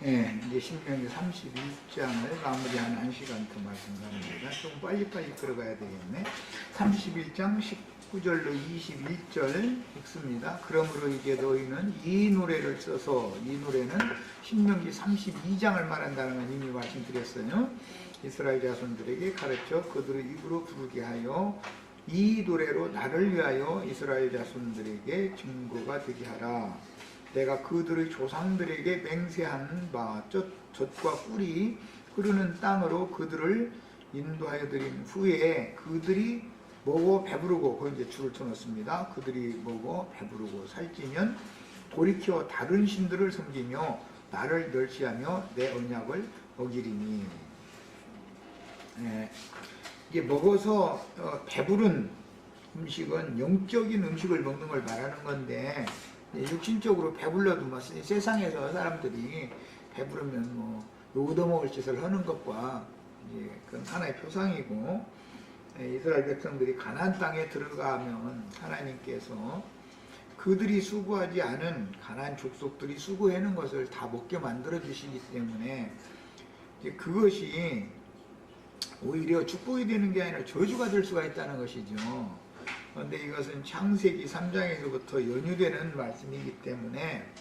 예, 이제 신명기 31장을 마무리하는 1시간 더 말씀 나눕니다. 좀 빨리빨리 끌어가야 되겠네. 31장 19절로 21절 읽습니다. 그러므로 이제 너희는 이 노래를 써서, 이 노래는 신명기 32장을 말한다는 건 이미 말씀드렸어요. 이스라엘 자손들에게 가르쳐 그들의 입으로 부르게 하여 이 노래로 나를 위하여 이스라엘 자손들에게 증거가 되게 하라. 내가 그들의 조상들에게 맹세한 바 젖과 꿀이 흐르는 땅으로 그들을 인도하여 드린 후에 그들이 먹어 배부르고, 거기 이제 줄을 쳐놓습니다. 그들이 먹어 배부르고 살찌면 돌이켜 다른 신들을 섬기며 나를 멸시하며 내 언약을 어기리니. 이게 먹어서 배부른 음식은 영적인 음식을 먹는 걸 말하는 건데, 육신적으로 배불러도 뭐 세상에서 사람들이 배부르면 뭐 얻어먹을 짓을 하는 것과 이제 그건 하나의 표상이고, 이스라엘 백성들이 가나안 땅에 들어가면 하나님께서 그들이 수고하지 않은 가나안 족속들이 수고하는 것을 다 먹게 만들어 주시기 때문에 이제 그것이 오히려 축복이 되는 게 아니라 저주가 될 수가 있다는 것이죠. 그런데 이것은 창세기 3장에서부터 연유되는 말씀이기 때문에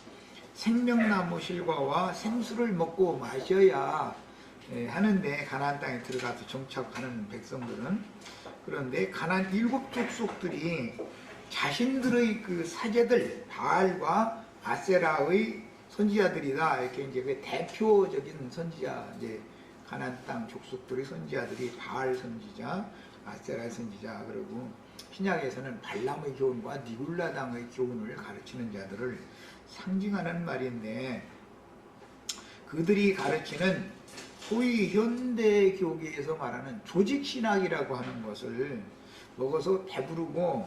생명나무 실과와 생수를 먹고 마셔야 하는데, 가나안 땅에 들어가서 정착하는 백성들은. 그런데 가나안 7 족속들이 자신들의 그 사제들 바알과 아세라의 선지자들이다, 이렇게 이제 그 대표적인 선지자, 이제 가나안 땅 족속들의 선지자들이 바알 선지자, 아세라 선지자, 그리고 신약에서는 발람의 교훈과 니굴라당의 교훈을 가르치는 자들을 상징하는 말인데, 그들이 가르치는 소위 현대 교계에서 말하는 조직신학이라고 하는 것을 먹어서 배부르고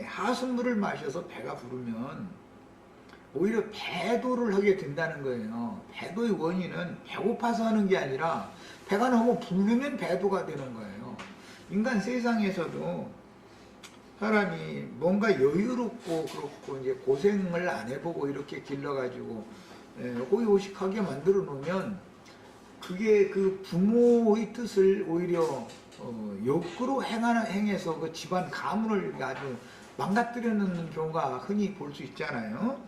하수물을 마셔서 배가 부르면 오히려 배도를 하게 된다는 거예요. 배도의 원인은 배고파서 하는 게 아니라 배가 너무 부르면 배도가 되는 거예요. 인간 세상에서도 사람이 뭔가 여유롭고 그렇고 이제 고생을 안 해보고 이렇게 길러가지고 호의호식하게 만들어 놓으면 그게 그 부모의 뜻을 오히려 역으로 행해서 그 집안 가문을 아주 망가뜨리는 경우가 흔히 볼 수 있잖아요.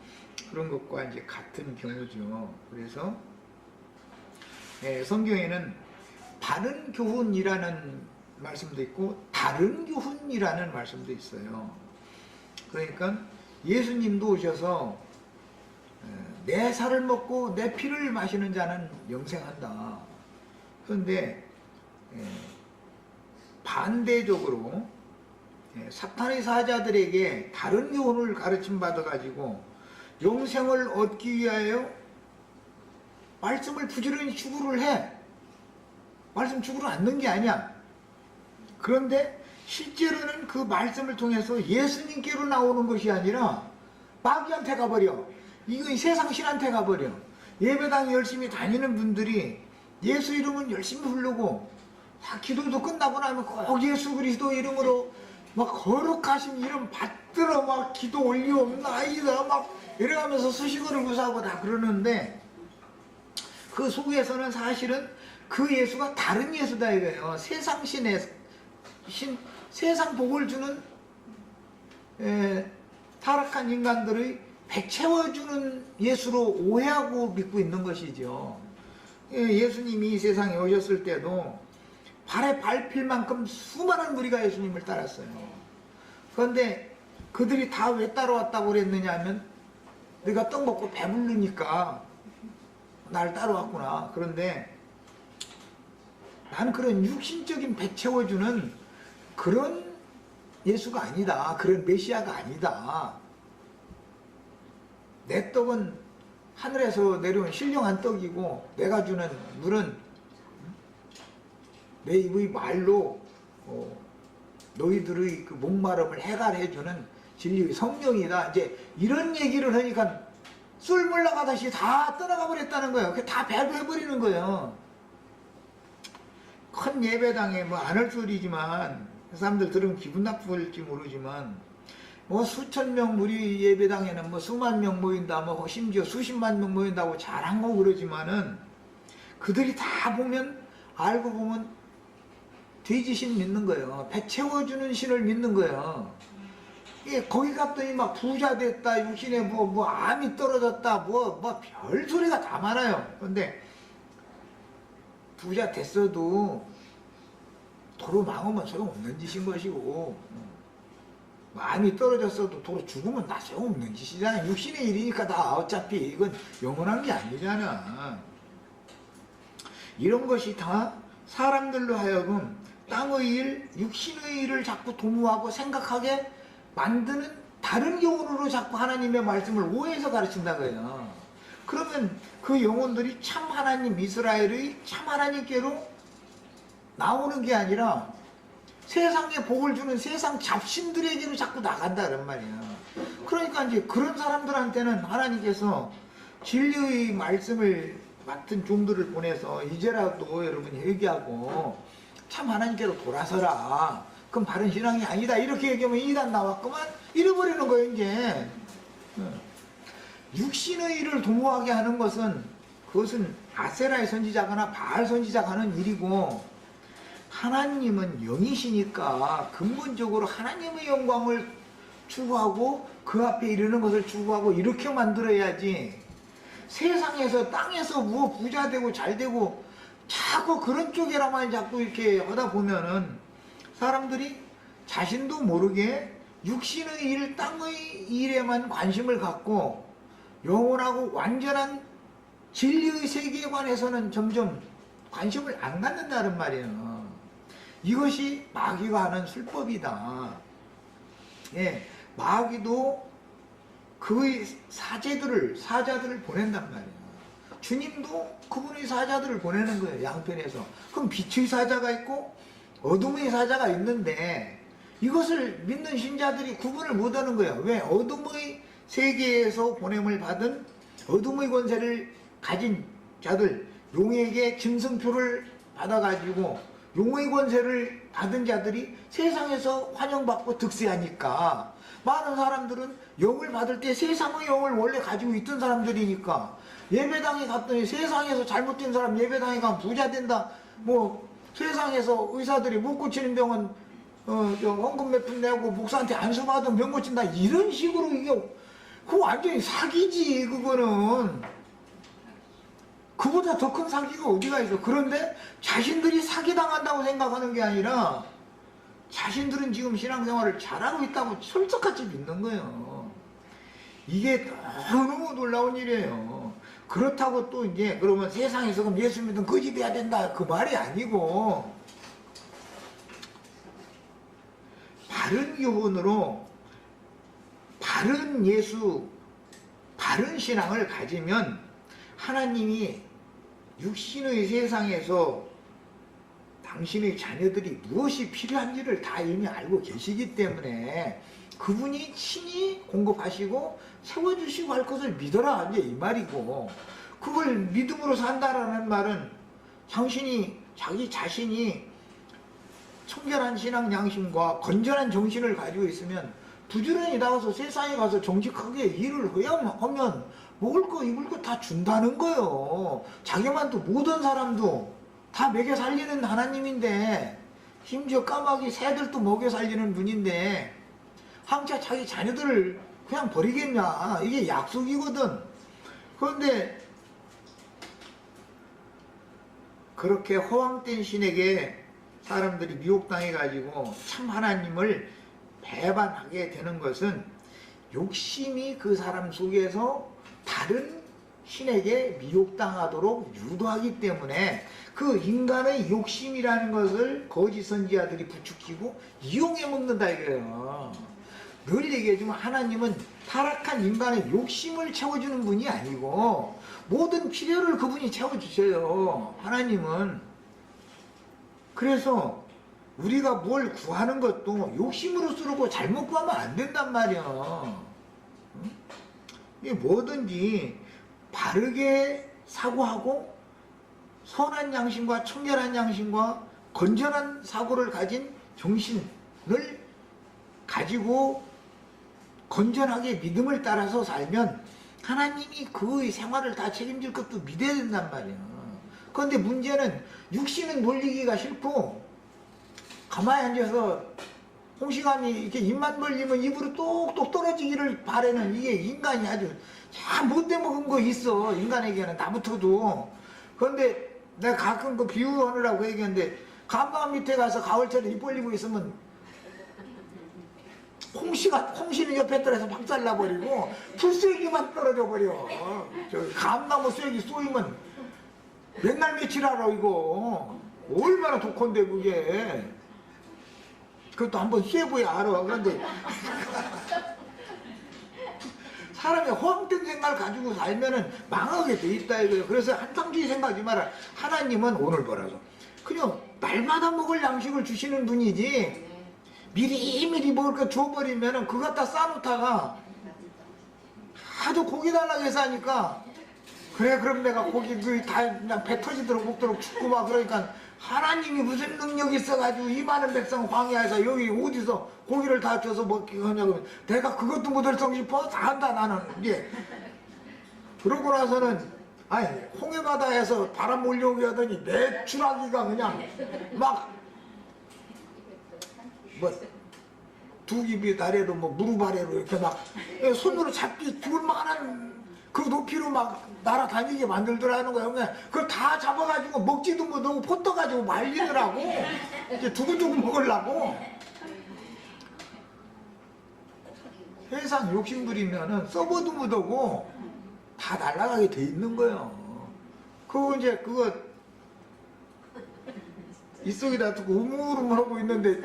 그런 것과 이제 같은 경우죠. 그래서 성경에는 바른 교훈이라는 말씀도 있고 다른 교훈이라는 말씀도 있어요. 그러니까 예수님도 오셔서 내 살을 먹고 내 피를 마시는 자는 영생한다. 그런데 반대적으로 사탄의 사자들에게 다른 교훈을 가르침 받아가지고 영생을 얻기 위하여 말씀을 부지런히 추구를 해. 말씀 추구를 않는 게 아니야. 그런데 실제로는 그 말씀을 통해서 예수님께로 나오는 것이 아니라 마귀한테 가버려. 이거 세상 신한테 가버려. 예배당 열심히 다니는 분들이 예수 이름은 열심히 부르고 다 기도도 끝나고 나면 꼭 예수 그리스도 이름으로 막 거룩하신 이름 받들어 막 기도 올리옵나이다 막 이래가면서 수식어를 구사하고 다 그러는데, 그 속에서는 사실은 그 예수가 다른 예수다 이거예요. 세상 세상 복을 주는 타락한 인간들의 배 채워주는 예수로 오해하고 믿고 있는 것이죠. 예수님이 이 세상에 오셨을 때도 발에 밟힐 만큼 수많은 무리가 예수님을 따랐어요. 그런데 그들이 다 왜 따라왔다고 그랬느냐 하면 내가 떡 먹고 배부르니까 날 따라왔구나. 그런데 난 그런 육신적인 배 채워주는 그런 예수가 아니다. 그런 메시아가 아니다. 내 떡은 하늘에서 내려온 신령한 떡이고 내가 주는 물은 내 입의 말로 너희들의 그 목마름을 해갈해주는 진리의 성령이다. 이제 이런 얘기를 하니까 술 물러가듯이 다 떠나가 버렸다는 거예요. 그게 다 배도해버리는 거예요. 큰 예배당에 뭐 안 할 소리지만 사람들 들으면 기분 나쁠지 모르지만 뭐 수천 명 우리 예배당에는 뭐 수만 명 모인다, 뭐 심지어 수십만 명 모인다고 자랑하고 그러지만은 그들이 다 보면 알고 보면 돼지신 믿는 거예요. 배 채워주는 신을 믿는 거예요. 예, 거기 갔더니 막 부자 됐다, 육신에 뭐 암이 떨어졌다, 뭐 별소리가 다 많아요. 근데 부자 됐어도 도로 망하면 소용없는 짓인 것이고, 암이 떨어졌어도 도로 죽으면 나 소용없는 짓이잖아. 육신의 일이니까 다 어차피 이건 영원한 게 아니잖아. 이런 것이 다 사람들로 하여금 땅의 일, 육신의 일을 자꾸 도모하고 생각하게 만드는 다른 영혼으로 자꾸 하나님의 말씀을 오해해서 가르친다고요. 그러면 그 영혼들이 참 하나님, 이스라엘의 참 하나님께로 나오는 게 아니라 세상에 복을 주는 세상 잡신들에게로 자꾸 나간다는 말이야. 그러니까 이제 그런 사람들한테는 하나님께서 진리의 말씀을 맡은 종들을 보내서 이제라도 여러분이 회개하고 참 하나님께로 돌아서라. 그럼 바른 신앙이 아니다. 이렇게 얘기하면 이단 나왔구만. 잃어버리는 거예요, 이제. 육신의 일을 도모하게 하는 것은 그것은 아세라의 선지자거나 바알 선지자가 하는 일이고, 하나님은 영이시니까 근본적으로 하나님의 영광을 추구하고 그 앞에 이르는 것을 추구하고 이렇게 만들어야지, 세상에서 땅에서 뭐 부자 되고 잘 되고 자꾸 그런 쪽에라만 자꾸 이렇게 하다 보면은 사람들이 자신도 모르게 육신의 일, 땅의 일에만 관심을 갖고 영원하고 완전한 진리의 세계관에서는 점점 관심을 안 갖는다는 말이에요. 이것이 마귀가 하는 술법이다. 예, 마귀도 그의 사자들을 보낸단 말이에요. 주님도 그분의 사자들을 보내는 거예요, 양편에서. 그럼 빛의 사자가 있고 어둠의 사자가 있는데 이것을 믿는 신자들이 구분을 못하는 거예요. 왜? 어둠의 세계에서 보냄을 받은 어둠의 권세를 가진 자들, 용에게 짐승표를 받아가지고 용의 권세를 받은 자들이 세상에서 환영받고 득세하니까, 많은 사람들은 영을 받을 때 세상의 영을 원래 가지고 있던 사람들이니까, 예배당에 갔더니 세상에서 잘못된 사람 예배당에 가면 부자 된다, 뭐 세상에서 의사들이 못 고치는 병은 헌금 몇 푼 내고 목사한테 안수 받으면 병 고친다, 이런 식으로 이게 그거 완전히 사기지. 그거는 그보다 더 큰 사기가 어디가 있어. 그런데 자신들이 사기당한다고 생각하는 게 아니라 자신들은 지금 신앙생활을 잘하고 있다고 철석같이 믿는 거예요. 이게 너무 놀라운 일이에요. 그렇다고 또 이제 그러면 세상에서 그럼 예수 믿으면 거지 돼야 된다, 그 말이 아니고, 바른 교훈으로 바른 예수, 바른 신앙을 가지면 하나님이 육신의 세상에서 당신의 자녀들이 무엇이 필요한지를 다 이미 알고 계시기 때문에 그분이 친히 공급하시고 세워주시고 할 것을 믿어라, 이제 이 말이고, 그걸 믿음으로 산다라는 말은 자기 자신이 청결한 신앙 양심과 건전한 정신을 가지고 있으면 부지런히 나가서 세상에 가서 정직하게 일을 하면 먹을 거 입을 거 다 준다는 거예요. 자기만도 모든 사람도 다 먹여 살리는 하나님인데, 심지어 까마귀 새들도 먹여 살리는 분인데 항상 자기 자녀들을 그냥 버리겠냐. 이게 약속이거든. 그런데 그렇게 허황된 신에게 사람들이 미혹당해 가지고 참 하나님을 배반하게 되는 것은 욕심이 그 사람 속에서 다른 신에게 미혹당하도록 유도하기 때문에, 그 인간의 욕심이라는 것을 거짓 선지자들이 부추기고 이용해 먹는다 이거예요. 늘 얘기하지만 하나님은 타락한 인간의 욕심을 채워주는 분이 아니고 모든 필요를 그분이 채워주세요, 하나님은. 그래서 우리가 뭘 구하는 것도 욕심으로 쓰고 잘못 구하면 안 된단 말이야. 이게 뭐든지 바르게 사고하고 선한 양심과 청결한 양심과 건전한 사고를 가진 정신을 가지고 건전하게 믿음을 따라서 살면 하나님이 그 생활을 다 책임질 것도 믿어야 된단 말이에요. 그런데 문제는 육신은 놀리기가 싫고 가만히 앉아서 홍시간이 이렇게 입만 벌리면 입으로 똑똑 떨어지기를 바라는 이게 인간이 아주 참 못돼 먹은 거 있어. 인간에게는 나부터도. 그런데 내가 가끔 그 비유하느라고 얘기했는데 감방 밑에 가서 가을철에 입 벌리고 있으면 홍시는 옆에 떨어져서 박살나버리고 풀쐐기만 떨어져 버려. 저 감나무 쐐기 쏘이면 맨날 며칠 알아 이거. 얼마나 독한데 그게. 그것도 한번 쐬보야 알아. 그런데 사람이 허황된 생각을 가지고 살면은 망하게 돼 있다 이거예요. 그래서 한상주의 생각하지 마라. 하나님은 오늘 벌어서 그냥 날마다 먹을 양식을 주시는 분이지 미리미리 먹을 거 줘버리면은 그거 갖다 싸놓다가 하도 고기 달라고 해서 하니까 그래 그럼 내가 고기 다 그냥 배 터지도록 먹도록 죽고 막 그러니까 하나님이 무슨 능력이 있어가지고 이 많은 백성 광야에서 여기 어디서 고기를 다 줘서 먹게 하냐고. 내가 그것도 못할 성질 싶어 다 한다 나는. 이제 그러고 나서는 아니 홍해바다에서 바람 몰려오게 하더니 메추라기가 그냥 막 뭐 두 입이 아래로 뭐 무릎 아래로 이렇게 막 손으로 잡기 죽을 만한 그 높이로 막 날아다니게 만들더라는 거예요. 그걸 다 잡아가지고 먹지도 못하고 퍼떠가지고 말리더라고. 이제 두고두고 먹으려고. 세상 욕심 부리면은 써보도 못하고 다 날아가게 돼 있는 거예요. 그거 이 속에다 두고 우물우물하고 있는데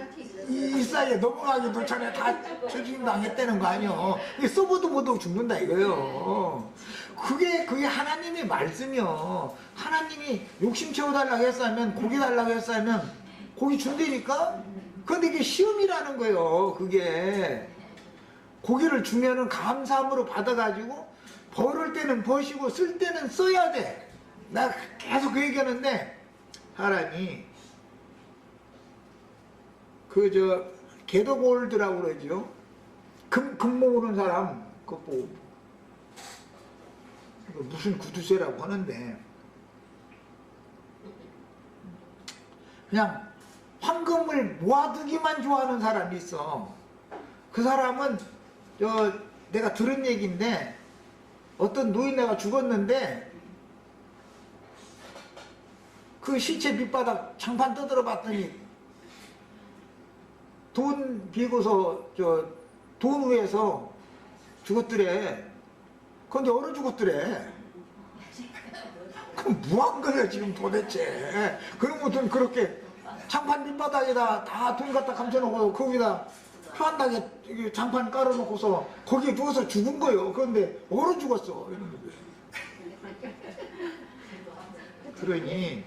이 사이에 넘어가기도 전에 다 처징당했다는 거 아니요. 써보도 못하고 죽는다 이거요. 그게 하나님의 말씀이요. 하나님이 욕심 채워달라고 했으면 고기 달라고 했으면 고기 준다니까. 그런데 이게 시험이라는 거예요. 그게 고기를 주면은 감사함으로 받아가지고 벌을 때는 버시고 쓸 때는 써야 돼. 나 계속 그 얘기하는데 사람이 개도골드라고 그러죠. 금 모으는 사람 그거 보고 무슨 구두쇠라고 하는데 그냥 황금을 모아두기만 좋아하는 사람이 있어. 그 사람은 내가 들은 얘기인데 어떤 노인네가 죽었는데 그 시체 밑바닥 장판 떠들어 봤더니 돈 비고서 돈 위에서 죽었더래. 근데 얼어 죽었더래. 그럼 뭐한 거야 지금 도대체. 그런 것은 그렇게 장판 밑바닥에다 다 돈 갖다 감춰놓고 거기다 표한다게 장판 깔아놓고서 거기에 누워서 죽은 거예요. 그런데 얼어 죽었어. 그러니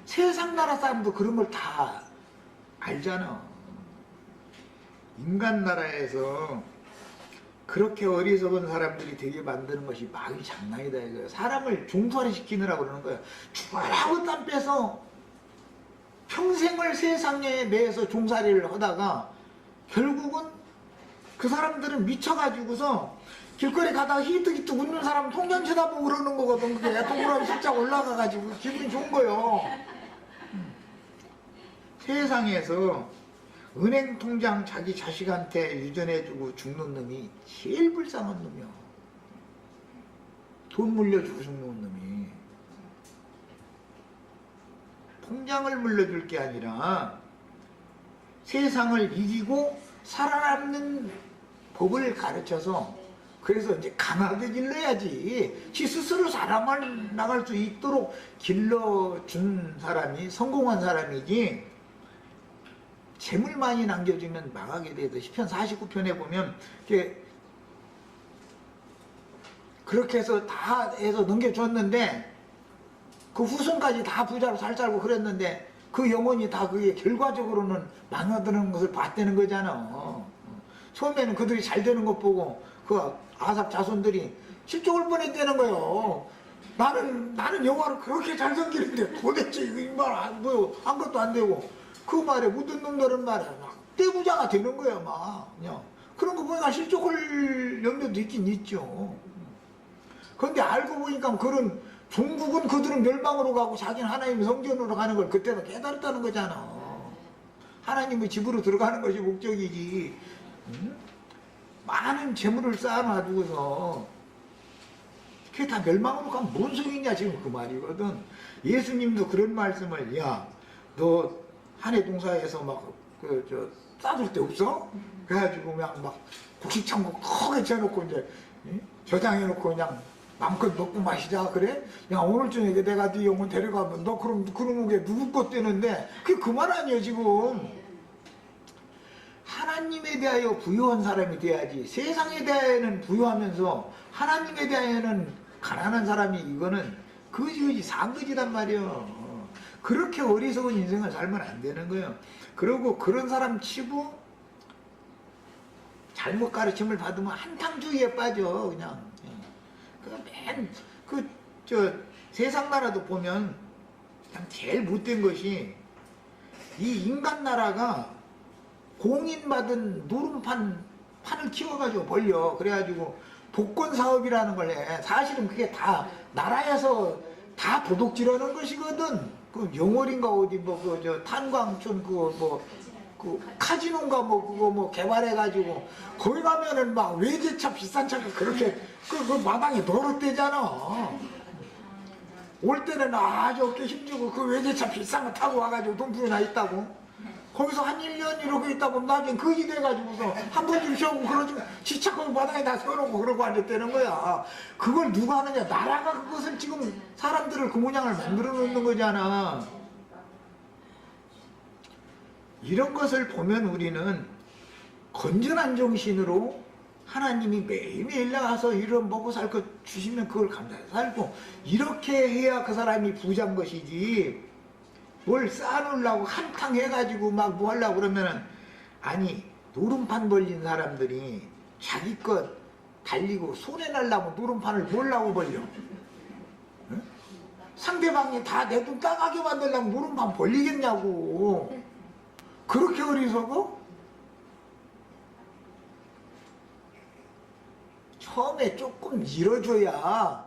세상 나라 사람도 그런 걸 다 알잖아. 인간 나라에서 그렇게 어리석은 사람들이 되게 만드는 것이 마음이 장난이다 이거예요. 사람을 종살이 시키느라고 그러는 거예요. 죽으라고 땀 빼서 평생을 세상에 내에서 종살이를 하다가 결국은 그 사람들은 미쳐가지고서 길거리 가다가 히뜩히뜩 웃는 사람 통장 쳐다보고 그러는 거거든. 그게 동그라미 숫자 올라가가지고 기분이 좋은 거예요. 세상에서 은행 통장 자기 자식한테 유전해주고 죽는 놈이 제일 불쌍한 놈이야. 돈 물려주고 죽는 놈이. 통장을 물려줄 게 아니라 세상을 이기고 살아남는 법을 가르쳐서 그래서 이제 강하게 길러야지. 지 스스로 사람을 나갈 수 있도록 길러준 사람이 성공한 사람이지. 재물 많이 남겨주면 망하게 돼서 시편 49편에 보면 그렇게 해서 다 해서 넘겨줬는데 그 후손까지 다 부자로 살 살고 그랬는데 그 영혼이 다 그게 결과적으로는 망가드는 것을 봤다는 거잖아. 처음에는 그들이 잘 되는 것 보고 그 아삽 자손들이 실족을 뻔했다는 거예요. 나는 여호와를 그렇게 잘 섬기는데 도대체 이말 뭐 아무것도 안 되고 그 말에 묻은 놈들은 말이야 막 떼부자가 되는 거야 막 그냥 그런 거 보니까 실족할 염려도 있긴 있죠. 그런데 알고 보니까 그런 종국은 그들은 멸망으로 가고 자기는 하나님의 성전으로 가는 걸 그때도 깨달았다는 거잖아. 하나님의 집으로 들어가는 것이 목적이지. 응? 많은 재물을 쌓아놔두고서 그게 다 멸망으로 가면 뭔 소리냐 지금 그 말이거든. 예수님도 그런 말씀을, 야, 너 한 해 동사에서 막 싸줄 데 없어? 그래가지고 그냥 막 곡식창고 크게 채워놓고 이제 저장해놓고 그냥 마음껏 먹고 마시자 그래? 야, 오늘 저녁에 내가 네 영혼 데려가면 너 그럼 그놈에게 누구 것 되는데? 그게 그말 아니에요 지금. 하나님에 대하여 부유한 사람이 돼야지. 세상에 대하여는 부유하면서 하나님에 대하여는 가난한 사람이, 이거는 거지 상거지단 말이에요. 그렇게 어리석은 인생을 살면 안 되는 거예요. 그리고 그런 사람 치고 잘못 가르침을 받으면 한탕주의에 빠져 그냥. 세상 나라도 보면 그냥 제일 못된 것이 이 인간 나라가 공인받은 판을 키워가지고 벌려. 그래가지고 복권 사업이라는 걸 해. 사실은 그게 다 나라에서 다 도둑질하는 것이거든. 그 영월인가 어디 탄광촌 그 카지노인가 그거 개발해가지고 거기 가면은 막 외제차 비싼 차가 그렇게 그 마당에 도로대잖아. 올 때는 아주 어깨 힘주고 그 외제차 비싼 거 타고 와가지고 돈풀이 나 있다고. 거기서 한 1년 이러고 있다 보면 나중에 거지 돼가지고서 한 번 좀 쉬고 그러지 지차 거기 마당에 다 세워놓고 그러고 앉았다는 거야. 그걸 누가 하느냐? 나라가 그것을 지금 사람들을 그 모양을 만들어 놓는 거잖아. 이런 것을 보면 우리는 건전한 정신으로 하나님이 매일매일 나가서 이런 먹고 살 것 주시면 그걸 감사해서 살고, 이렇게 해야 그 사람이 부자인 것이지, 뭘 쌓아놓으려고 한탕 해가지고 막 뭐 하려고 그러면은, 아니 노름판 벌린 사람들이 자기 것 달리고 손해 날라고 노름판을 뭘라고 벌려? 응? 상대방이 다 내 돈 따가게 만들려면 노름판 벌리겠냐고. 그렇게 어리석어? 처음에 조금 잃어줘야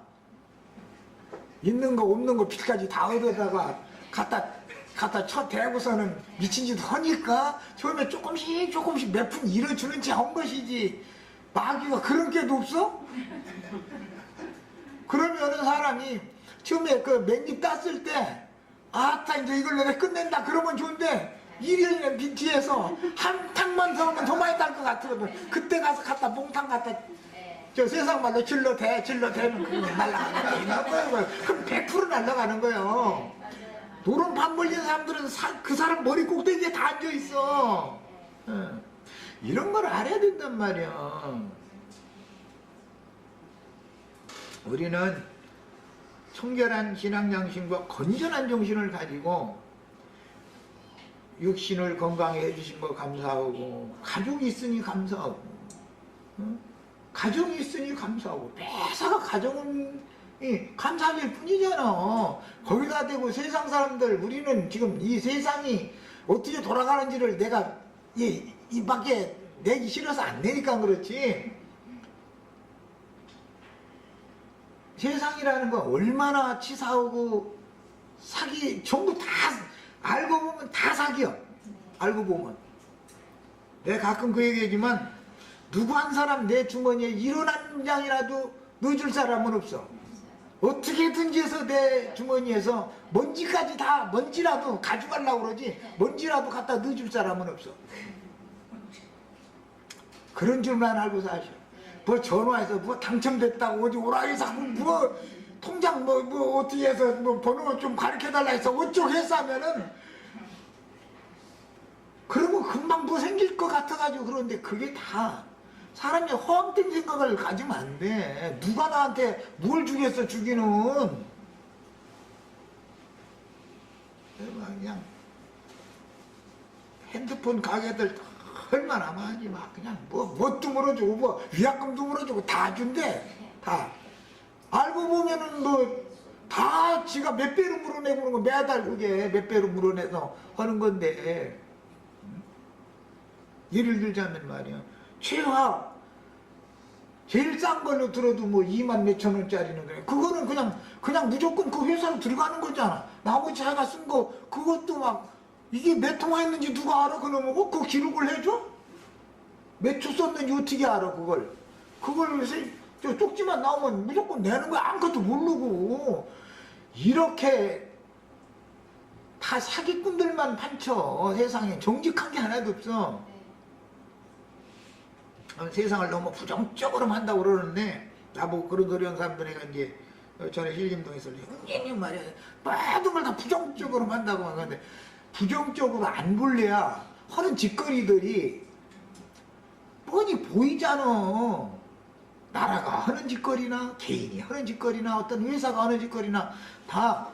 있는 거 없는 거 빚까지 다 얻어다가 갖다 쳐대고서는 미친 짓 하니까 처음에 조금씩 몇 푼 잃어주는 채 한 것이지. 마귀가 그런 게도 없어? 그러면은 사람이 처음에 그 맨입 땄을 때 아따 이제 이걸 내가 끝낸다 그러면 좋은데 1년이나 뒤에서 한 탕만 더 하면 더 많이 딸 것 같거든. 그때 가서 갖다 몽탕 갖다 저 세상 말로 질러대면 그거 날아가는 거예요. 그럼 100% 날아가는 거예요. 노름판 벌린 사람들은 그 사람 머리 꼭대기에 다 앉아있어. 이런 걸 알아야 된단 말이야. 우리는 청결한 신앙양심과 건전한 정신을 가지고 육신을 건강히 해주신 거 감사하고, 가족이 있으니 감사하고, 가정이 있으니 감사하고, 매사가 가정은 감사할 뿐이잖아. 거기다 대고 세상 사람들, 우리는 지금 이 세상이 어떻게 돌아가는지를 내가 이 밖에 내기 싫어서 안 내니까 그렇지. 세상이라는 건 얼마나 치사하고 사기, 전부 다 알고 보면 다 사기야. 알고 보면. 내가 가끔 그 얘기하지만 누구 한 사람 내 주머니에 1원 한 장이라도 넣어줄 사람은 없어. 어떻게든지 해서 내 주머니에서 먼지까지 다, 먼지라도 가져가려고 그러지 먼지라도 갖다 넣어줄 사람은 없어. 그런 줄만 알고 사셔. 뭐 전화해서 뭐 당첨됐다고 어디 오라고 해서 뭐 통장 뭐 어떻게 해서 뭐 번호 좀 가르쳐달라 해서 어쩌고 했어 하면은, 그러면 금방 뭐 생길 것 같아가지고. 그런데 그게 다 사람이 허황된 생각을 가지면 안 돼. 누가 나한테 뭘 주겠어 주기는. 그냥 핸드폰 가게들 얼마나 많이 막 그냥 뭣도 물어주고 뭐 위약금도 물어주고 다 준대. 다 알고 보면은 뭐 다 지가 몇 배로 물어내고 그런 거, 매달 그게 몇 배로 물어내서 하는 건데. 예를 들자면 말이야, 최하 제일 싼 걸로 들어도 뭐 2만 몇천 원짜리는 그래. 그거는 그냥 무조건 그 회사로 들어가는 거잖아. 나머지 자기가 쓴 거 그것도 막 이게 몇 통화 했는지 누가 알아? 그놈은 그 기록을 해줘? 몇 초 썼는지 어떻게 알아 그걸? 그걸 저 쪽지만 나오면 무조건 내는 거야. 아무것도 모르고. 이렇게 다 사기꾼들만 판쳐. 세상에 정직한 게 하나도 없어. 세상을 너무 부정적으로 한다고 그러는데 나보고 그런 사람들이가 이제 전에 신림동에서 형님 말이야 모든 걸 다 부정적으로 한다고 하는데 부정적으로 안 볼래야 하는 짓거리들이 뻔히 보이잖아. 나라가 하는 짓거리나 개인이 하는 짓거리나 어떤 회사가 하는 짓거리나 다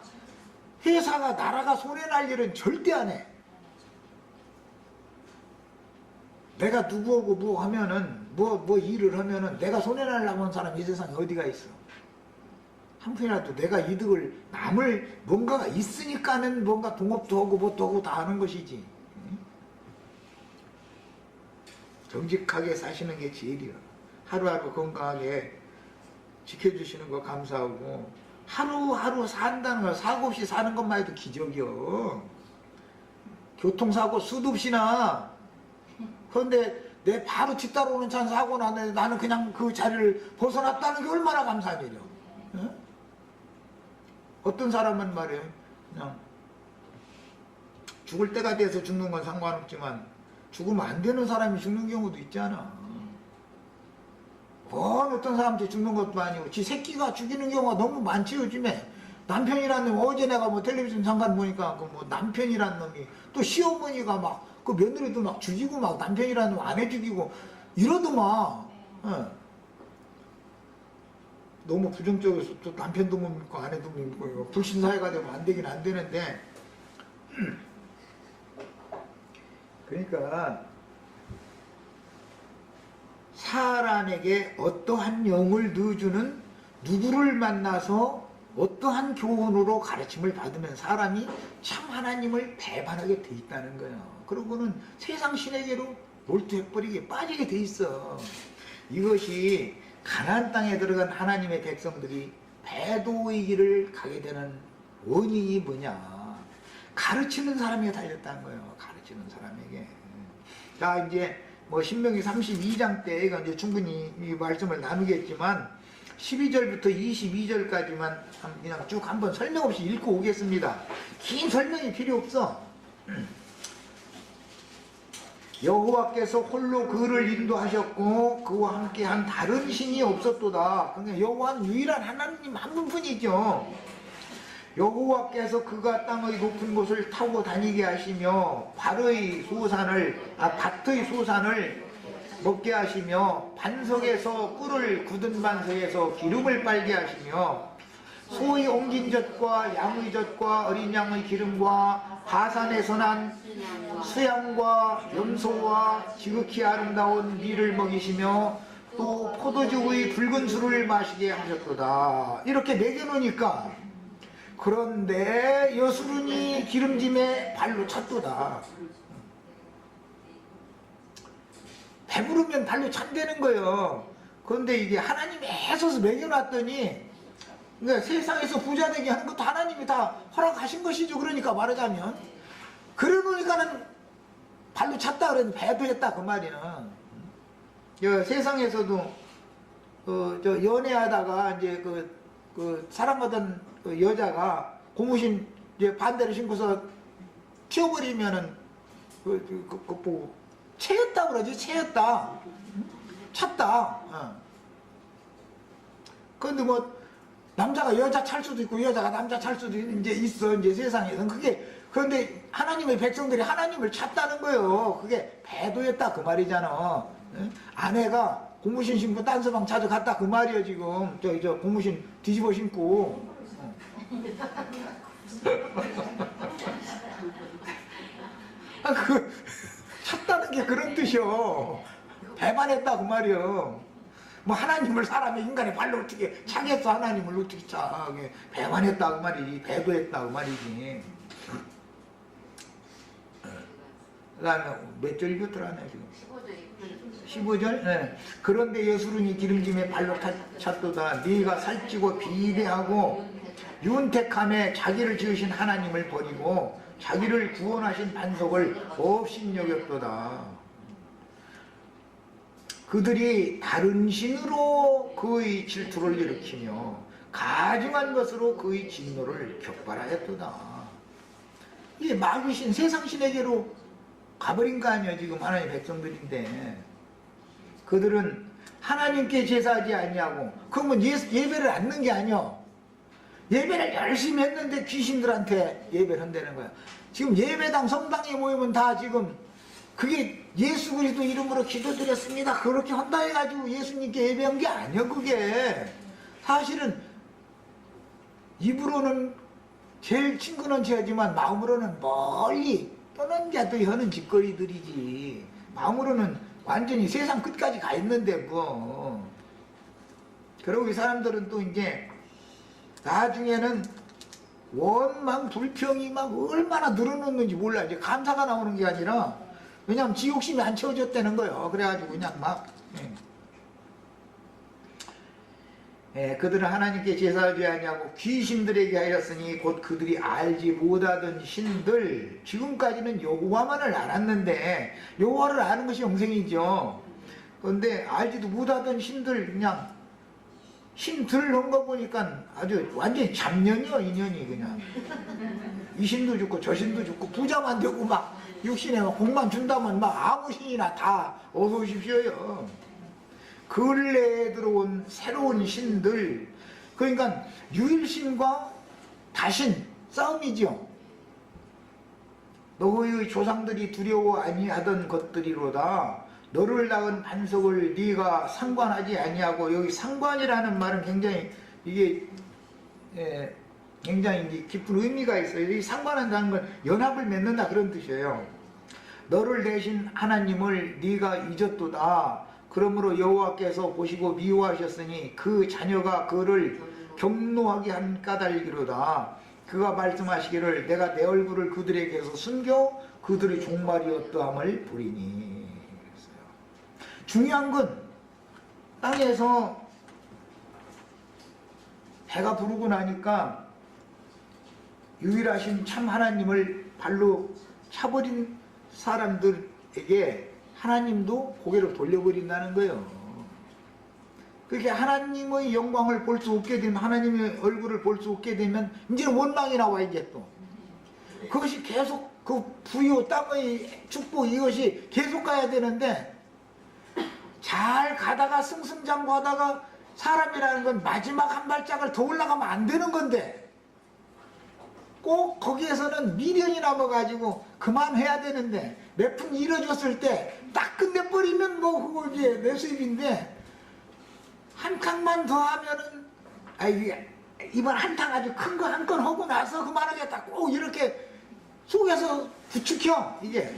회사가 나라가 손해날 일은 절대 안 해. 내가 누구하고 뭐 하면은 뭐 일을 하면은 내가 손해나려고 하는 사람이 이 세상에 어디가 있어. 한 푼이라도 내가 이득을 남을 뭔가가 있으니까는 뭔가 동업도 하고 뭣도 하고 다 하는 것이지. 정직하게 사시는 게 제일이야. 하루하루 건강하게 지켜주시는 거 감사하고 하루하루 산다는 거 사고 없이 사는 것만 해도 기적이요. 교통사고 수도 없이 나. 그런데 내 바로 뒤따라오는 차는 사고 났는데 나는 그냥 그 자리를 벗어났다는 게 얼마나 감사한 일이야. 응? 어떤 사람은 말이에요. 그냥 죽을 때가 돼서 죽는 건 상관없지만 죽으면 안 되는 사람이 죽는 경우도 있잖아. 어떤 사람한테 죽는 것도 아니고 지 새끼가 죽이는 경우가 너무 많지 요즘에. 남편이라는 놈 어제 내가 뭐 텔레비전 잠깐 보니까 그 뭐 남편이라는 놈이 또 시어머니가 막 그 며느리도 막 죽이고 막 남편이라는 놈 아내 죽이고 이러더만. 너무 부정적이어서 또 남편도 못 믿고 아내도 못 믿고 불신사회가 되면 안 되긴 안 되는데 그러니까 사람에게 어떠한 영을 넣어주는 누구를 만나서 어떠한 교훈으로 가르침을 받으면 사람이 참 하나님을 배반하게 돼 있다는 거예요. 그러고는 세상 신에게로 몰두해버리게 빠지게 돼 있어. 이것이 가나안 땅에 들어간 하나님의 백성들이 배도의 길을 가게 되는 원인이 뭐냐. 가르치는 사람에게 달렸다는 거예요. 가르치는 사람에게. 자, 이제 뭐 신명기 32장 때 이제 충분히 이 말씀을 나누겠지만 12절부터 22절까지만 그냥 쭉 한번 설명 없이 읽고 오겠습니다. 긴 설명이 필요 없어. 여호와께서 홀로 그를 인도하셨고 그와 함께 한 다른 신이 없었도다. 그러니까 여호와는 유일한 하나님 한 분뿐이죠. 여호와께서 그가 땅의 높은 곳을 타고 다니게 하시며 밭의 소산을 먹게 하시며 반석에서 꿀을 굳은 반석에서 기름을 빨게 하시며 소의 옮긴 젖과 양의 젖과 어린 양의 기름과 바산에서 난 수양과 염소와 지극히 아름다운 밀을 먹이시며 또 포도주의 붉은 술을 마시게 하셨도다. 이렇게 먹여놓으니까 그런데 여수run이 기름짐에 발로 찼도다. 배부르면 발로 찬다는 거예요. 그런데 이게 하나님이 애써서 먹여놨더니 그러니까 세상에서 부자 되게 하는 것도 하나님이 다 허락하신 것이죠. 그러니까 말하자면 그래 놓으니까는 발로 찼다 그랬는데 배도했다 그 말이야. 세상에서도 저 연애하다가 이제 그 사랑하던 그 여자가 고무신 이제 반대로 신고서 튀어버리면은 그 보고 채였다 그러지. 채였다. 찼다. 그런데 뭐 남자가 여자 찰 수도 있고 여자가 남자 찰 수도 이제 있어. 이제 세상에서는 그게 그런데 하나님의 백성들이 하나님을 찾다는 거예요. 그게 배도했다 그 말이잖아. 아내가 고무신 신고 딴 서방 찾아갔다 그 말이에요. 지금 저 고무신 뒤집어 신고. 찾다는 게 그런 뜻이요. 배반했다 그 말이요. 뭐 하나님을 사람의 인간의 발로 어떻게 차겠어. 하나님을 어떻게 차. 배반했다 그 말이지. 배도했다 그 말이지. 그 다음에 몇 절 읽었더라네 지금. 15절 15절. 네. 그런데 여수run이 기름짐에 발로 찼도다. 네가 살찌고 비대하고 윤택함에 자기를 지으신 하나님을 버리고 자기를 구원하신 반석을 업신여겼도다. 그들이 다른 신으로 그의 질투를 일으키며 가증한 것으로 그의 진노를 격발하였도다. 이게 마귀신 세상신에게로 가버린 거 아니에요. 지금 하나님의 백성들인데 그들은 하나님께 제사하지 아니하고, 그러면 예배를 안는 게 아니요, 예배를 열심히 했는데 귀신들한테 예배를 한다는 거야. 지금 예배당 성당에 모이면 다 지금 그게 예수 그리스도 이름으로 기도드렸습니다 그렇게 한다 해가지고 예수님께 예배한 게 아니야. 그게 사실은 입으로는 제일 친근한 죄지만 마음으로는 멀리 떠난 자들이 하는 짓거리들이지, 마음으로는 완전히 세상 끝까지 가 있는데 뭐. 그리고 이 사람들은 또 이제 나중에는 원망 불평이 막 얼마나 늘어났는지 몰라. 이제 감사가 나오는 게 아니라, 왜냐면 지 욕심이 안 채워졌다는 거예요. 그래가지고 그냥 막 그들은 하나님께 제사하지 아니하고 귀신들에게 하였으니 곧 그들이 알지 못하던 신들. 지금까지는 여호와만을 알았는데, 여호와를 아는 것이 영생이죠. 그런데 알지도 못하던 신들, 그냥 신들 한 거 보니까 아주 완전히 잡년이요. 인연이 그냥 이 신도 죽고 저 신도 죽고 부자만 되고 막 육신에 공만 준다면 막 아무 신이나 다 어서 오십시오요. 근래에 들어온 새로운 신들, 그러니까 유일신과 다신 싸움이죠. 너의 조상들이 두려워 아니하던 것들이로다. 너를 낳은 반석을 네가 상관하지 아니하고, 여기 상관이라는 말은 굉장히 이게 굉장히 깊은 의미가 있어요. 이 상관한다는 건 연합을 맺는다 그런 뜻이에요. 너를 대신 하나님을 네가 잊었도다. 그러므로 여호와께서 보시고 미워하셨으니 그 자녀가 그를 경노하게 한 까닭이로다. 그가 말씀하시기를 내가 내 얼굴을 그들에게서 숨겨 그들의 종말이었다함을 보리니. 그랬어요. 중요한 건 땅에서 배가 부르고 나니까 유일하신 참 하나님을 발로 차버린 사람들에게 하나님도 고개를 돌려버린다는 거예요. 그렇게 하나님의 영광을 볼 수 없게 되면, 하나님의 얼굴을 볼 수 없게 되면 이제는 원망이 나와. 이제 또 그것이 계속 그 부요 땅의 축복 이것이 계속 가야 되는데, 잘 가다가 승승장구하다가 사람이라는 건 마지막 한 발짝을 더 올라가면 안 되는 건데 꼭 거기에서는 미련이 남아가지고 그만해야 되는데, 몇 푼 잃어줬을 때 딱 끝내버리면 뭐 그거 이제 내 수입인데, 한 칸만 더 하면은 이번 한탕 아주 큰 거 한 건 하고 나서 그만하겠다 꼭 이렇게 속에서 부추겨. 이게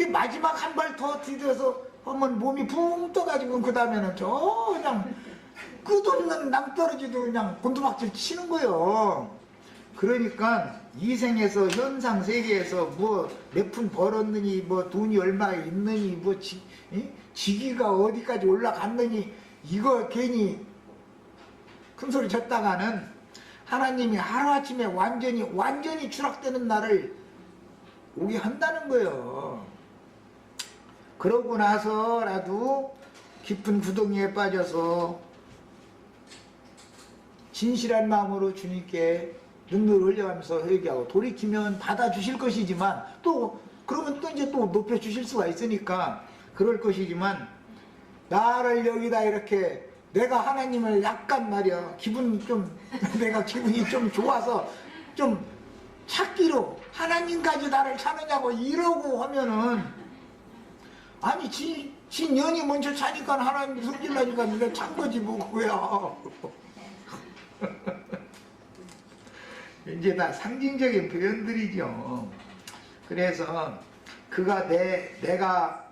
마지막 한 발 더 디뎌서 하면 몸이 붕 떠가지고 그 다음에는 저 그냥 끝없는 낭떠러지도 그냥 곤두박질 치는 거예요. 그러니까 이 생에서 현상 세계에서 뭐 몇 푼 벌었느니, 뭐 돈이 얼마 있느니, 뭐 직위가 어디까지 올라갔느니, 이거 괜히 큰소리 쳤다가는 하나님이 하루아침에 완전히 추락되는 날을 오게 한다는 거예요. 그러고 나서라도 깊은 구덩이에 빠져서 진실한 마음으로 주님께 눈물을 흘려가면서 회개하고 돌이키면 받아주실 것이지만, 또 그러면 또 이제 또 높여주실 수가 있으니까 그럴 것이지만, 나를 여기다 이렇게 내가 하나님을 약간 말이야 내가 기분이 좀 좋아서 좀 찾기로 하나님까지 나를 찾느냐고 이러고 하면은, 아니 지 년이 먼저 차니까 하나님 숨기려니까 네가 찬 거지 뭐 그거야. 이제 다 상징적인 표현들이죠. 그래서 그가 내가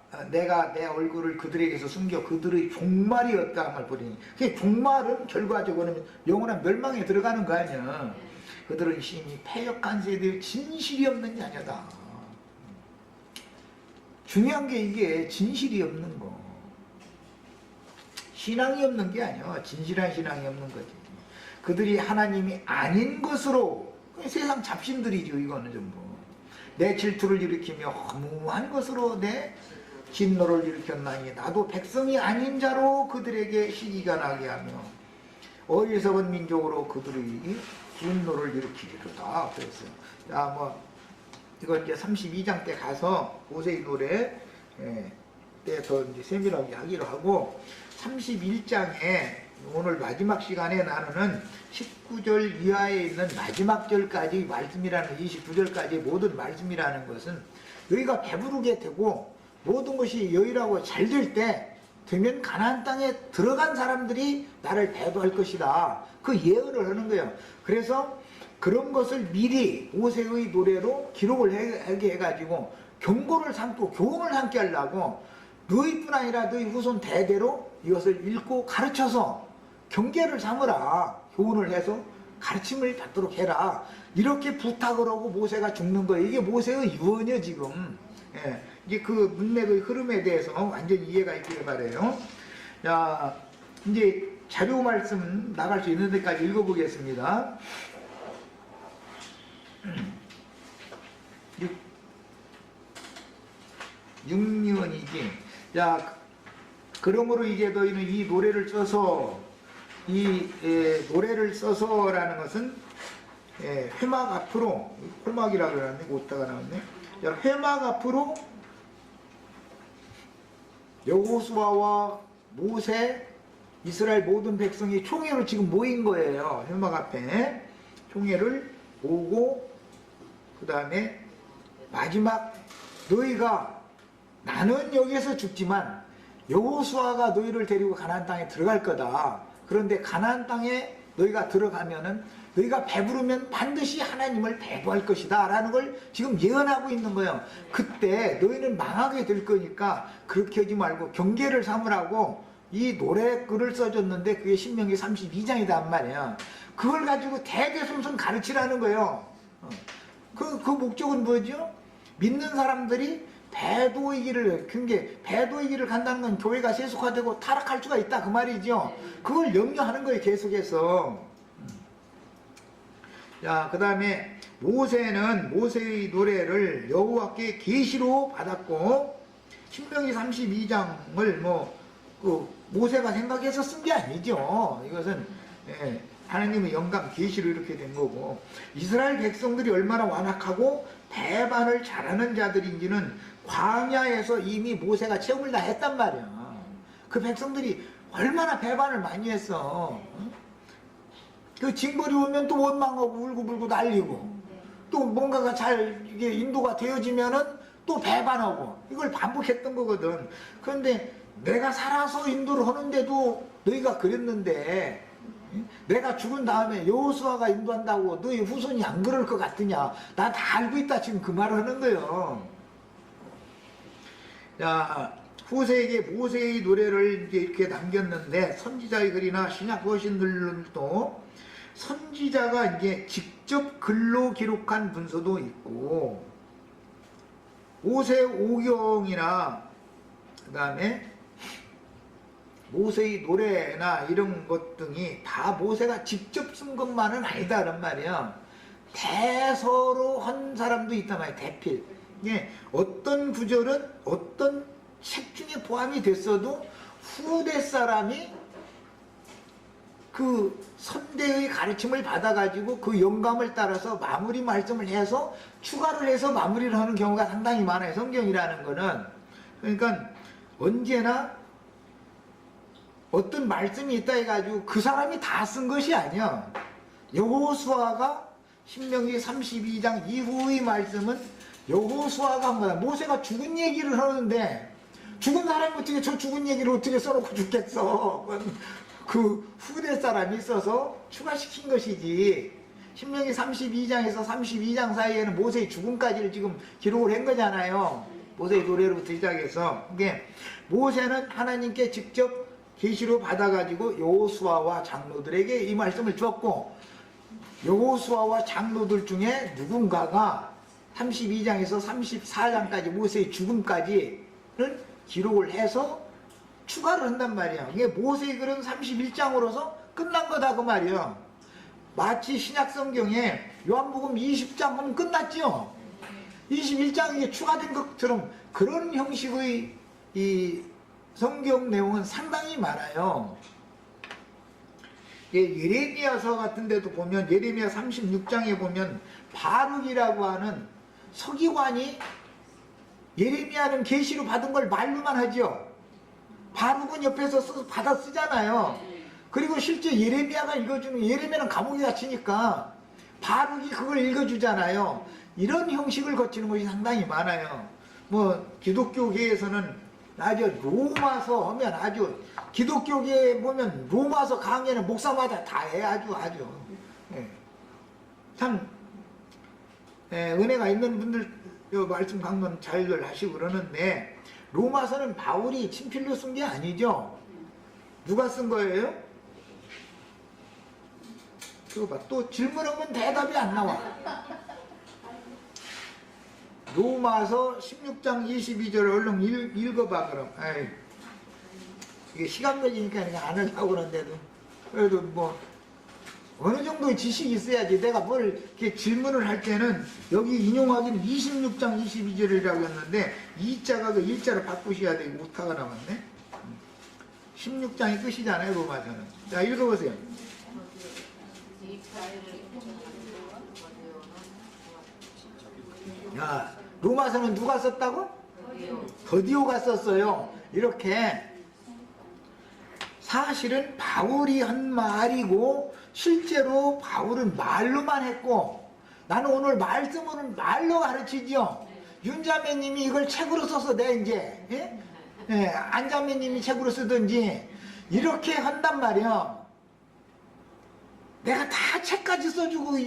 내 얼굴을 그들에게서 숨겨 그들의 종말이었다함을 보리니, 그 종말은 결과적으로는 영원한 멸망에 들어가는 거 아니야. 그들은 심히 패역한 세대의 진실이 없는 자녀다. 중요한 게 이게 진실이 없는 거. 신앙이 없는 게 아니야. 진실한 신앙이 없는 거지. 그들이 하나님이 아닌 것으로, 세상 잡신들이죠. 이거는 전부 내 질투를 일으키며 허무한 것으로 내 진노를 일으켰나니 나도 백성이 아닌 자로 그들에게 시기가 나게 하며 어리석은 민족으로 그들이 진노를 일으키리로다. 그랬어요. 자, 뭐 이건 이제 32장 때 가서 모세의 노래 때 더 이제 세밀하게 하기로 하고, 31장에 오늘 마지막 시간에 나누는 19절 이하에 있는 마지막 절까지 말씀이라는, 29절까지 모든 말씀이라는 것은 너희가 배부르게 되고 모든 것이 여유라고 잘 될 때 되면 가나안 땅에 들어간 사람들이 나를 배도할 것이다. 그 예언을 하는 거예요. 그래서 그런 것을 미리 모세의 노래로 기록을 하게 해가지고 경고를 삼고 교훈을 삼게 하려고 너희뿐 아니라 너희 후손 대대로 이것을 읽고 가르쳐서 경계를 삼으라. 교훈을 해서 가르침을 받도록 해라. 이렇게 부탁을 하고 모세가 죽는 거예요. 이게 모세의 유언이에요 지금. 예, 이게 그 문맥의 흐름에 대해서 완전히 이해가 있기를 바라요. 자, 이제 자료 말씀 나갈 수 있는 데까지 읽어보겠습니다. 6년이지. 자, 그러므로 이제 너희는 이 노래를 써서, 노래를 써서라는 것은 회막 앞으로, 회막이라고 그러는데 오타가 나왔네. 자, 회막 앞으로 여호수아와 모세, 이스라엘 모든 백성이 총회로 지금 모인 거예요. 회막 앞에 총회를 모으고, 그 다음에 마지막 너희가, 나는 여기에서 죽지만 여호수아가 너희를 데리고 가나안 땅에 들어갈 거다. 그런데 가나안 땅에 너희가 들어가면은 너희가 배부르면 반드시 하나님을 배부할 것이다 라는 걸 지금 예언하고 있는 거예요. 그때 너희는 망하게 될 거니까 그렇게 하지 말고 경계를 삼으라고 이 노래 글을 써줬는데 그게 신명기 32장이단 말이에요. 그걸 가지고 대대손손 가르치라는 거예요. 그 목적은 뭐죠? 믿는 사람들이 배도의 길을, 배도의 길을 간다는 건 교회가 세속화되고 타락할 수가 있다 그 말이죠. 그걸 염려하는 거예요 계속해서. 자, 그 다음에 모세는 모세의 노래를 여호와께 계시로 받았고, 신명기 32장을 모세가 생각해서 쓴 게 아니죠. 이것은 하나님의 영감 계시로 이렇게 된 거고, 이스라엘 백성들이 얼마나 완악하고 배반을 잘하는 자들인지는 광야에서 이미 모세가 체험을 다 했단 말이야. 그 백성들이 얼마나 배반을 많이 했어. 그 징벌이 오면 또 원망하고 울고불고 난리고, 또 뭔가가 잘 이게 인도가 되어지면은 또 배반하고, 이걸 반복했던 거거든. 그런데 내가 살아서 인도를 하는데도 너희가 그랬는데, 내가 죽은 다음에 여호수아가 인도한다고 너희 후손이 안 그럴 것 같으냐? 나 다 알고 있다 지금 그 말을 하는 거예요. 자, 후세에게 모세의 노래를 이제 이렇게 남겼는데, 선지자의 글이나 신약 거신들도 선지자가 이제 직접 글로 기록한 문서도 있고, 모세 오경이나 그 다음에 모세의 노래나 이런 것 등이 다 모세가 직접 쓴 것만은 아니다란 말이야. 대서로 한 사람도 있단 말이야. 대필. 예, 어떤 구절은 어떤 책 중에 포함이 됐어도 후대 사람이 그 선대의 가르침을 받아가지고 그 영감을 따라서 마무리 말씀을 해서 추가를 해서 마무리를 하는 경우가 상당히 많아요. 성경이라는 거는. 그러니까 언제나 어떤 말씀이 있다 해가지고 그 사람이 다 쓴 것이 아니야. 여호수아가 신명기 32장 이후의 말씀은 여호수아가 한 거야. 모세가 죽은 얘기를 하는데 죽은 사람이 어떻게 저 죽은 얘기를 어떻게 써놓고 죽겠어. 그 후대 사람이 있어서 추가시킨 것이지. 신명기 32장에서 32장 사이에는 모세의 죽음까지를 지금 기록을 한 거잖아요. 모세의 노래로부터 시작해서. 이게 모세는 하나님께 직접 계시로 받아가지고 여호수아와 장로들에게 이 말씀을 주었고, 여호수아와 장로들 중에 누군가가 32장에서 34장까지 모세의 죽음까지는 기록을 해서 추가를 한단 말이야. 이게 모세글은 31장으로서 끝난 거다 그 말이야. 마치 신약성경에 요한복음 20장 하면 끝났죠. 21장 이게 추가된 것처럼 그런 형식의 이 성경 내용은 상당히 많아요. 예레미야서 같은 데도 보면 예레미야 36장에 보면 바룩이라고 하는 서기관이 예레미야는 계시로 받은 걸 말로만 하죠. 바룩은 옆에서 받아 쓰잖아요. 그리고 실제 예레미야가 읽어주는, 예레미야는 감옥에 갇히니까 바룩이 그걸 읽어주잖아요. 이런 형식을 거치는 것이 상당히 많아요. 뭐 기독교계에서는 아주 로마서 하면 아주, 기독교계에 보면 로마서 강의는 목사마다 다 해. 아주 예. 참 은혜가 있는 분들 말씀 강론 잘들 하시고 그러는데, 로마서는 바울이 친필로 쓴 게 아니죠. 누가 쓴 거예요? 그거 봐. 또 질문하면 대답이 안 나와. 로마서 16장 22절 얼른 읽어봐 그럼. 아이, 이게 시간 걸리니까 그냥 안 하려고 그러는데도 그래도 뭐 어느 정도의 지식이 있어야지. 내가 뭘 이렇게 질문을 할 때는 여기 인용하기는 26장 22절이라고 했는데 2자가 그 1자를 바꾸셔야 되고 오타가 남았네. 16장이 끝이잖아요 로마서는. 자 읽어보세요. 야, 로마서는 누가 썼다고? 더디오가 썼어요. 이렇게 사실은 바울이 한 말이고 실제로 바울은 말로만 했고, 나는 오늘 말씀으로는 말로 가르치죠. 윤자매님이 이걸 책으로 써서 내 이제 안자매님이 책으로 쓰든지 이렇게 한단 말이야. 내가 다 책까지 써주고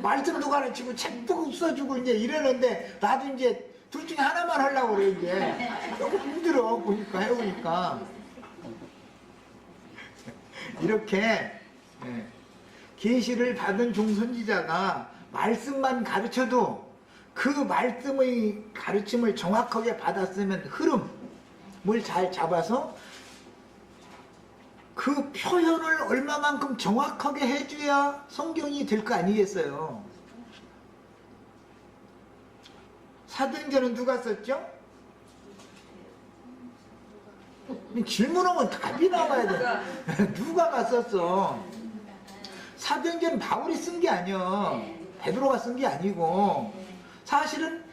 말씀도 가르치고 책도 써주고 이제 이러는데 나도 이제 둘 중에 하나만 하려고 그래. 이제 너무 힘들어 보니까 해보니까. 이렇게 계시를 받은 종선지자가 말씀만 가르쳐도 그 말씀의 가르침을 정확하게 받았으면 흐름을 잘 잡아서 그 표현을 얼마만큼 정확하게 해줘야 성경이 될 거 아니겠어요. 사도행전은 누가 썼죠? 질문하면 답이 나와야 돼. 누가가 썼어? 사도행전 바울이 쓴 게 아니야. 베드로가 쓴 게 아니고, 사실은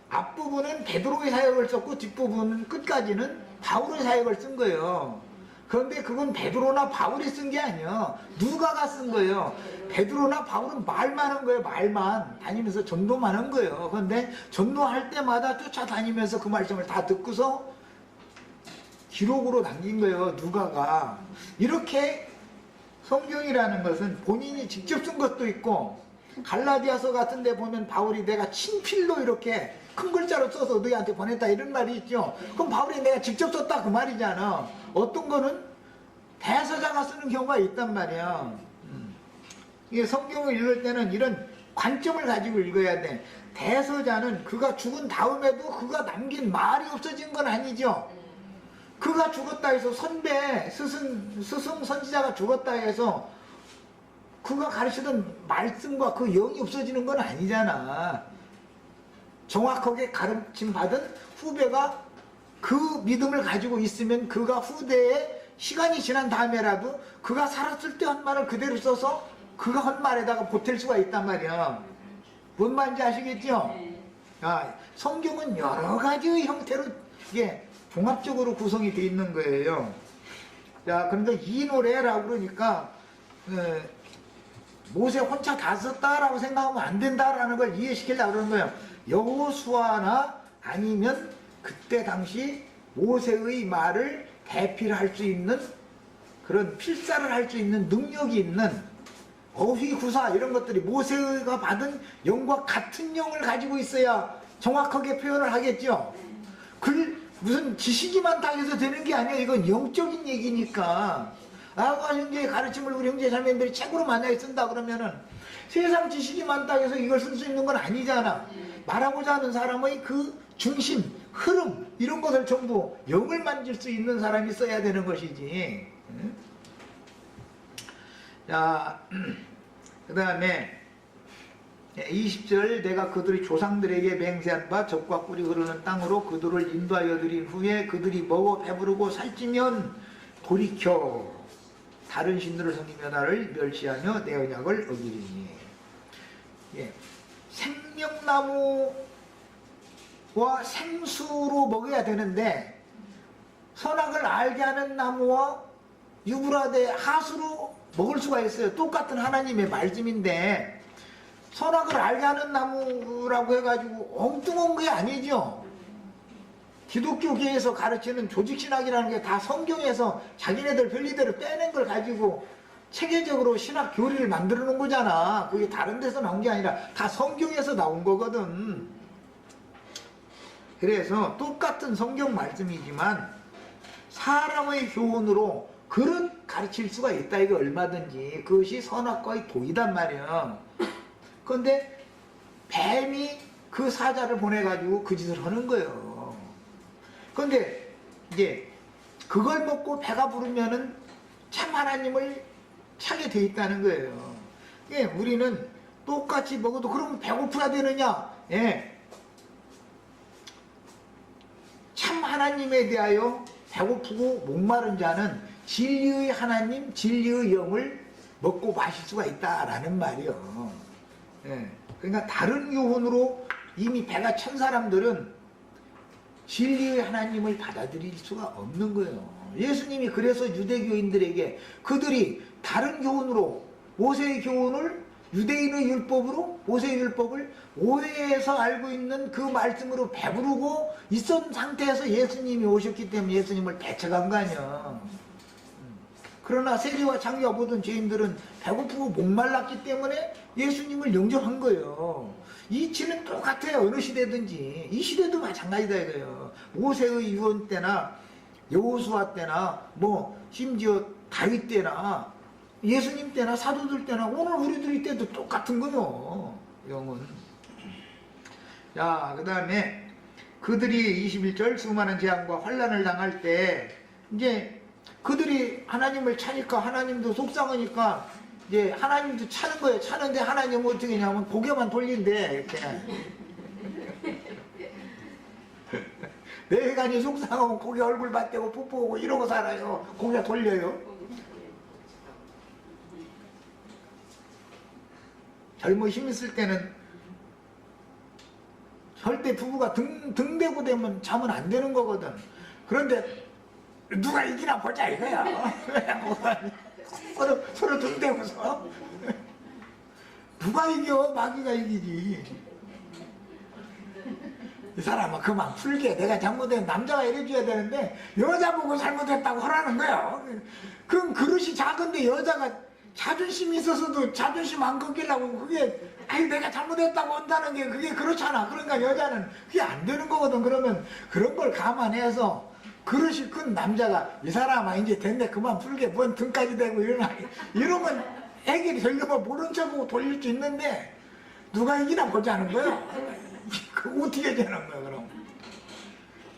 앞부분은 베드로의 사역을 썼고 뒷부분은 끝까지는 바울의 사역을 쓴 거예요. 그런데 그건 베드로나 바울이 쓴 게 아니야. 누가가 쓴 거예요. 베드로나 바울은 말만 한 거예요. 말만 다니면서 전도만 한 거예요. 그런데 전도할 때마다 쫓아다니면서 그 말씀을 다 듣고서 기록으로 남긴 거예요. 누가가. 이렇게 성경이라는 것은 본인이 직접 쓴 것도 있고, 갈라디아서 같은 데 보면 바울이 내가 친필로 이렇게 큰 글자로 써서 너희한테 보냈다 이런 말이 있죠. 그럼 바울이 내가 직접 썼다 그 말이잖아. 어떤 거는 대서자가 쓰는 경우가 있단 말이야. 이게 성경을 읽을 때는 이런 관점을 가지고 읽어야 돼. 대서자는 그가 죽은 다음에도 그가 남긴 말이 없어진 건 아니죠. 그가 죽었다 해서 선배, 스승 선지자가 죽었다 해서 그가 가르치던 말씀과 그 영이 없어지는 건 아니잖아. 정확하게 가르침 받은 후배가 그 믿음을 가지고 있으면 그가 후대에 시간이 지난 다음에라도 그가 살았을 때 한 말을 그대로 써서 그가 한 말에다가 보탤 수가 있단 말이야. 뭔 말인지 아시겠죠? 아, 성경은 여러 가지의 형태로 이게 종합적으로 구성이 되어 있는 거예요. 자, 그런데 이 노래라고 그러니까 모세 혼자 다 썼다라고 생각하면 안 된다라는 걸 이해시키려고 그러는 거예요. 여호수아나 아니면 그때 당시 모세의 말을 대필할 수 있는 그런 필사를 할 수 있는 능력이 있는 어휘구사 이런 것들이 모세가 받은 영과 같은 영을 가지고 있어야 정확하게 표현을 하겠죠. 무슨 지식이 많다 해서 되는 게 아니에요. 이건 영적인 얘기니까. 아과 형제의 가르침을 우리 형제 자매들이 책으로 만약에 쓴다 그러면은 세상 지식이 많다 해서 이걸 쓸 수 있는 건 아니잖아. 말하고자 하는 사람의 그 중심, 흐름 이런 것을 전부 영을 만질 수 있는 사람이 써야 되는 것이지. 자, 그 다음에 20절 내가 그들의 조상들에게 맹세한 바 젖과 꿀이 흐르는 땅으로 그들을 인도하여 드린 후에 그들이 먹어 배부르고 살찌면 돌이켜 다른 신들을 섬기며 나를 멸시하며 내 언약을 어기리니. 예. 생명나무와 생수로 먹어야 되는데 선악을 알게 하는 나무와 유브라데 하수로 먹을 수가 있어요. 똑같은 하나님의 말씀인데 선악을 알게 하는 나무라고 해가지고 엉뚱한 게 아니죠. 기독교계에서 가르치는 조직신학이라는 게 다 성경에서 자기네들 별리대로 빼낸 걸 가지고 체계적으로 신학 교리를 만들어 놓은 거잖아. 그게 다른 데서 나온 게 아니라 다 성경에서 나온 거거든. 그래서 똑같은 성경 말씀이지만 사람의 교훈으로 그릇 가르칠 수가 있다. 이거 얼마든지. 그것이 선악과의 도이단 말이야. 그런데 뱀이 그 사자를 보내가지고 그 짓을 하는 거예요. 그런데 이제 그걸 먹고 배가 부르면은 참 하나님을 차게 돼 있다는 거예요. 예, 우리는 똑같이 먹어도 그러면 배고파야 되느냐? 예. 참 하나님에 대하여 배고프고 목마른 자는 진리의 하나님, 진리의 영을 먹고 마실 수가 있다라는 말이요. 예. 그러니까 다른 교훈으로 이미 배가 찬 사람들은 진리의 하나님을 받아들일 수가 없는 거예요. 예수님이 그래서 유대교인들에게 그들이 다른 교훈으로 모세의 교훈을 유대인의 율법으로 모세의 율법을 오해해서 알고 있는 그 말씀으로 배부르고 있었던 상태에서 예수님이 오셨기 때문에 예수님을 배척한 거 아니야. 그러나 세리와 장기와 모든 죄인들은 배고프고 목말랐기 때문에 예수님을 영접한 거예요. 이치는 똑같아요. 어느 시대든지. 이 시대도 마찬가지다 이거예요. 모세의 유언 때나 여호수아 때나 뭐 심지어 다윗 때나 예수님 때나 사도들 때나 오늘 우리들이 때도 똑같은 거요. 영은. 자, 그 다음에 그들이 21절 수많은 재앙과 환난을 당할 때 이제 그들이 하나님을 차니까 하나님도 속상하니까 이제 하나님도 차는 거예요. 차는데 하나님은 어떻게 하냐면 고개만 돌린대. 이렇게. 내 회관이 속상하면 고개 얼굴 맞대고 뽀뽀하고 이러고 살아요. 고개 돌려요. 젊어 힘 있을 때는 절대 부부가 등대고 되면 잠은 안 되는 거거든. 그런데 누가 이기나 보자 이거야. 서로 등대고서 누가 이겨? 마귀가 이기지. 이 사람은 그만 풀게. 내가 잘못된 남자가 이래줘야 되는데 여자 보고 잘못했다고 하라는 거야. 그럼 그릇이 작은데 여자가 자존심이 있어서도 자존심 안 꺾이려고 그게 아니 내가 잘못했다고 한다는 게 그게 그렇잖아. 그러니까 여자는 그게 안 되는 거거든. 그러면 그런 걸 감안해서 그릇이 큰 남자가 이 사람아 이제 됐네 그만 풀게 뭔 등까지 대고 이러면 해결이 되려면 모른 척하고 돌릴 수 있는데 누가 이기나 보자는 거야. 그 어떻게 되는 거야 그럼.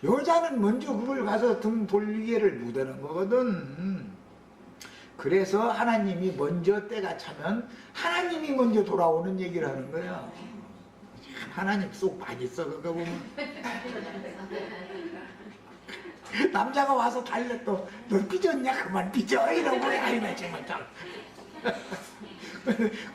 여자는 먼저 그걸 가서 등 돌리기를 못하는 거거든. 그래서 하나님이 먼저 때가 차면 하나님이 먼저 돌아오는 얘기를 하는 거야. 하나님 속 많이 써 그거 보면. 남자가 와서 달래 또 너 삐졌냐 그만 삐져 이러고 아이나 정말 참.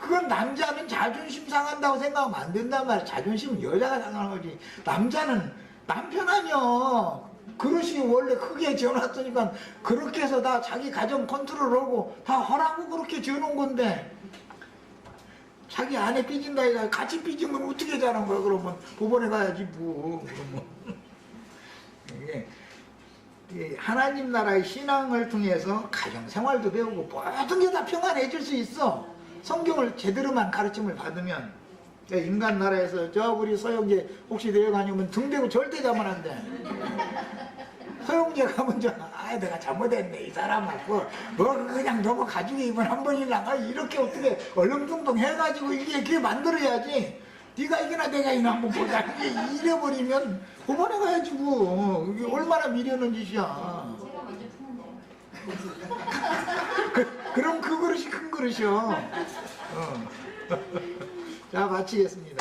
그건 남자는 자존심 상한다고 생각하면 안 된단 말이야. 자존심은 여자가 상하는 거지. 남자는 남편 아니야. 그릇이 원래 크게 지어놨으니까 그렇게 해서 다 자기 가정 컨트롤하고 다 하라고 그렇게 지어놓은 건데 자기 아내 삐진다 해가 같이 삐지면 어떻게 자는 거야. 그러면 법원에 가야지 뭐. 이게 하나님 나라의 신앙을 통해서 가정생활도 배우고 모든 게 다 평안해질 수 있어. 성경을 제대로만 가르침을 받으면. 인간 나라에서 저 우리 서영재 혹시 내려가냐면 등대고 절대 자면 안 돼. 서영재가 먼저 내가 잘못했네 이 사람아 뭐 그냥 너무 가지고 입은 한 번이나 이렇게 어떻게 얼렁뚱땅 해가지고 이게 만들어야지. 네가 이기나 내가 이기나 한번 보자. 이게 이래버리면 그만해 가야지 뭐. 이게 얼마나 미련한 짓이야. 제가 먼저 푸는데요. 그럼 그 그릇이 큰 그릇이요. 자, 마치겠습니다.